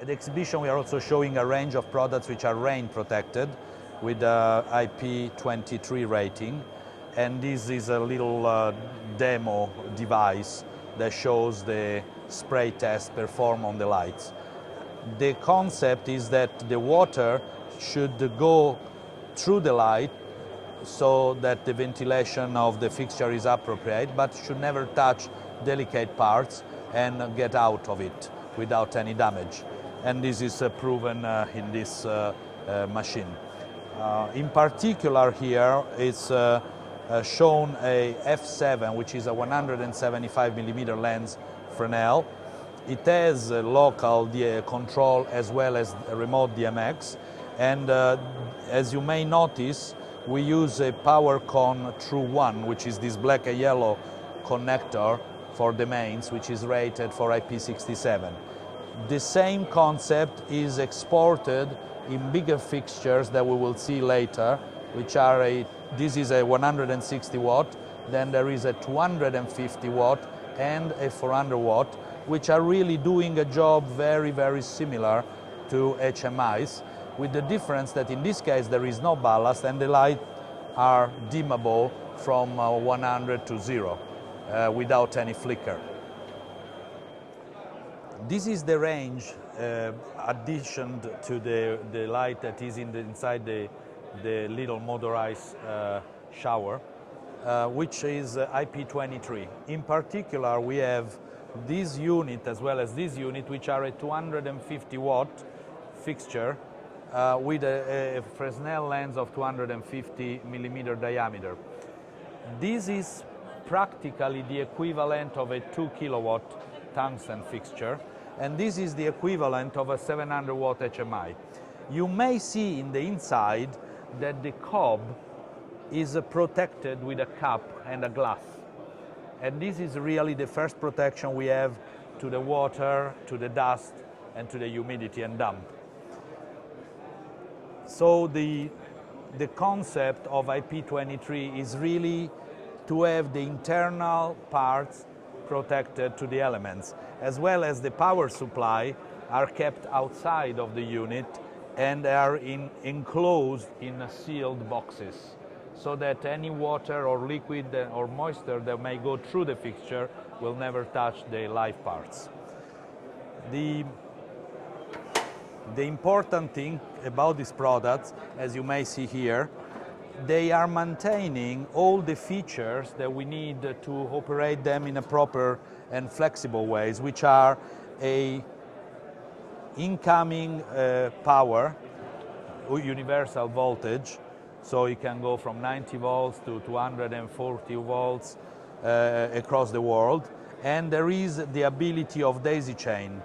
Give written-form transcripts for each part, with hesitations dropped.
At the exhibition we are also showing a range of products which are rain protected with the IP23 rating, and this is a little demo device that shows the spray test performed on the lights. The concept is that the water should go through the light so that the ventilation of the fixture is appropriate, but should never touch delicate parts and get out of it without any damage. And this is proven in this machine. In particular here is shown a f7, which is a 175mm lens Fresnel. It has local control as well as remote DMX, and as you may notice, we use a power con through one, which is this black and yellow connector for the mains, which is rated for IP67. The same concept is exported in bigger fixtures that we will see later, which are this is a 160 watt, then there is a 250 watt and a 400 watt, which are really doing a job very, very similar to HMIs, with the difference that in this case there is no ballast and the lights are dimmable from 100 to 0 without any flicker. This is the range additioned to the light that is inside the little motorized shower, which is IP23. In particular, we have this unit as well as this unit, which are a 250 watt fixture with a Fresnel lens of 250mm diameter. This is practically the equivalent of a 2 kilowatt tungsten fixture, and this is the equivalent of a 700 watt HMI. You may see in the inside that the cob is protected with a cap and a glass. And this is really the first protection we have to the water, to the dust, and to the humidity and damp. So the concept of IP23 is really to have the internal parts protected to the elements, as well as the power supply are kept outside of the unit and are enclosed in sealed boxes, so that any water or liquid or moisture that may go through the fixture will never touch the live parts. The important thing about these products, as you may see here, they are maintaining all the features that we need to operate them in a proper and flexible ways, which are a incoming power, universal voltage, so it can go from 90 volts to 240 volts across the world, and there is the ability of daisy chain.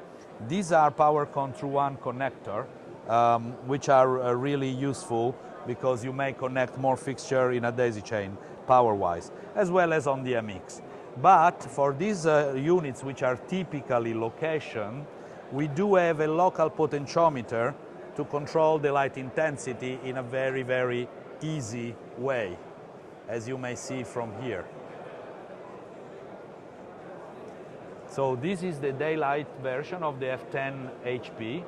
These are power control one connector, which are really useful because you may connect more fixture in a daisy chain power-wise, as well as on the MX. But for these units, which are typically location, we do have a local potentiometer to control the light intensity in a very, very easy way, as you may see from here. So this is the daylight version of the F10 HP.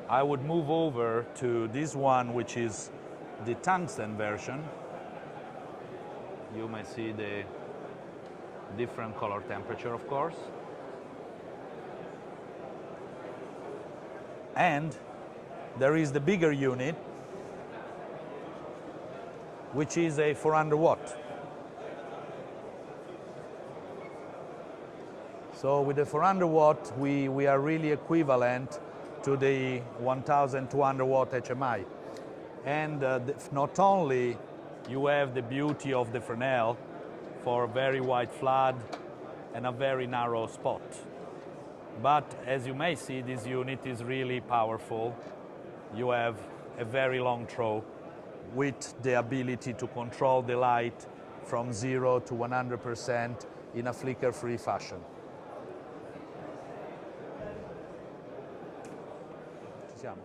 I would move over to this one, which is the tungsten version. You may see the different color temperature, of course. And there is the bigger unit, which is a 400 watt. So with the 400 watt, we are really equivalent to the 1200 watt HMI. And not only you have the beauty of the Fresnel for a very wide flood and a very narrow spot, but as you may see, this unit is really powerful. You have a very long throw with the ability to control the light from 0 to 100% in a flicker-free fashion. Ci siamo.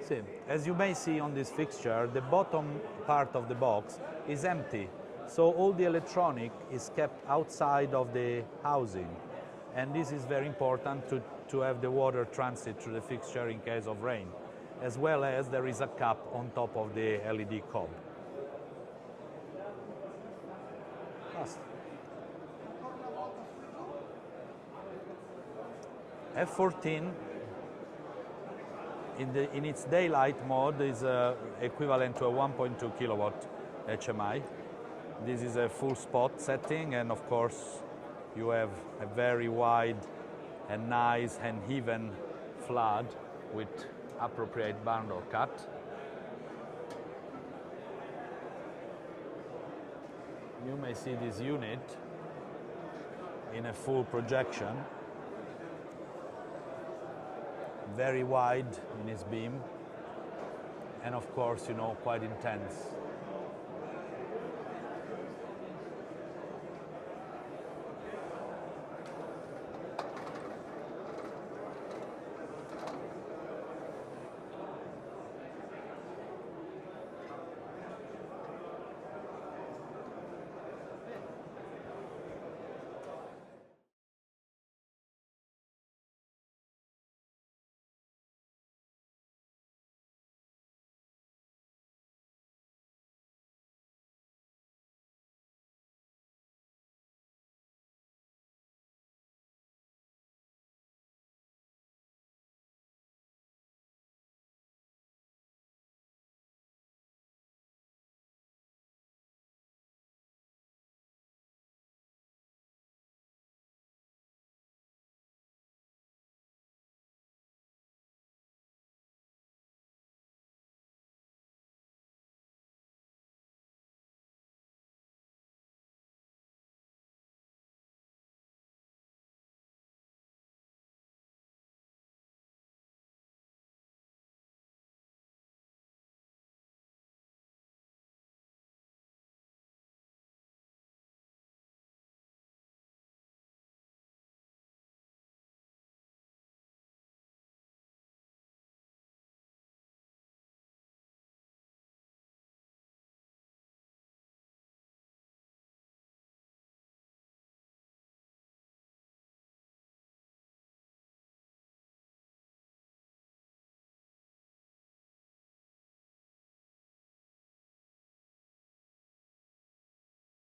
See, as you may see on this fixture, the bottom part of the box is empty. So all the electronic is kept outside of the housing. And this is very important to have the water transit through the fixture in case of rain. As well as there is a cap on top of the LED cob. Fast. F14 in its daylight mode is equivalent to a 1.2 kilowatt HMI. This is a full spot setting, and of course you have a very wide and nice and even flood with appropriate bundle cut. You may see this unit in a full projection. Very wide in its beam, and of course, quite intense.